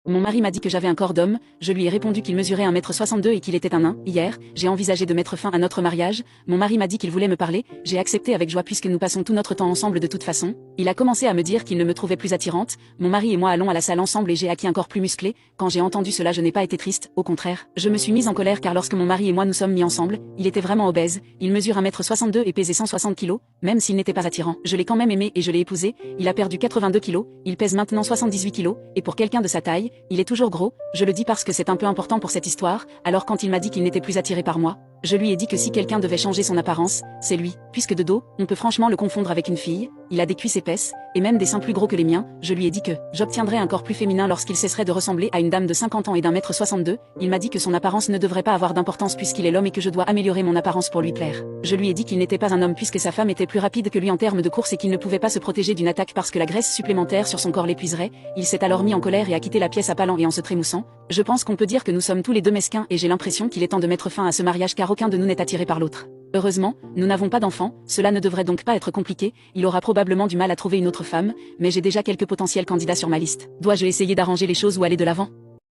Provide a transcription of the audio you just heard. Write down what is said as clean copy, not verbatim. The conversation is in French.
Mon mari m'a dit que j'avais un corps d'homme, je lui ai répondu qu'il mesurait 1,62 m et qu'il était un nain. Hier, j'ai envisagé de mettre fin à notre mariage, mon mari m'a dit qu'il voulait me parler, j'ai accepté avec joie puisque nous passons tout notre temps ensemble de toute façon. Il a commencé à me dire qu'il ne me trouvait plus attirante, mon mari et moi allons à la salle ensemble et j'ai acquis un corps plus musclé. Quand j'ai entendu cela, je n'ai pas été triste, au contraire. Je me suis mise en colère car lorsque mon mari et moi nous sommes mis ensemble, il était vraiment obèse, il mesure 1,62 m et pesait 160 kg, même s'il n'était pas attirant. Je l'ai quand même aimé et je l'ai épousé, il a perdu 82 kg, il pèse maintenant 78 kg, et pour quelqu'un de sa taille, il est toujours gros. Je le dis parce que c'est un peu important pour cette histoire, alors quand il m'a dit qu'il n'était plus attiré par moi, je lui ai dit que si quelqu'un devait changer son apparence, c'est lui, puisque de dos, on peut franchement le confondre avec une fille, il a des cuisses épaisses, et même des seins plus gros que les miens, je lui ai dit que j'obtiendrais un corps plus féminin lorsqu'il cesserait de ressembler à une dame de 50 ans et d'1,62 m, il m'a dit que son apparence ne devrait pas avoir d'importance puisqu'il est l'homme et que je dois améliorer mon apparence pour lui plaire. Je lui ai dit qu'il n'était pas un homme puisque sa femme était plus rapide que lui en termes de course et qu'il ne pouvait pas se protéger d'une attaque parce que la graisse supplémentaire sur son corps l'épuiserait, il s'est alors mis en colère et a quitté la pièce à pas lents et en se trémoussant. Je pense qu'on peut dire que nous sommes tous les deux mesquins et j'ai l'impression qu'il est temps de mettre fin à ce mariage car aucun de nous n'est attiré par l'autre. Heureusement, nous n'avons pas d'enfants, cela ne devrait donc pas être compliqué, il aura probablement du mal à trouver une autre femme, mais j'ai déjà quelques potentiels candidats sur ma liste. Dois-je essayer d'arranger les choses ou aller de l'avant ?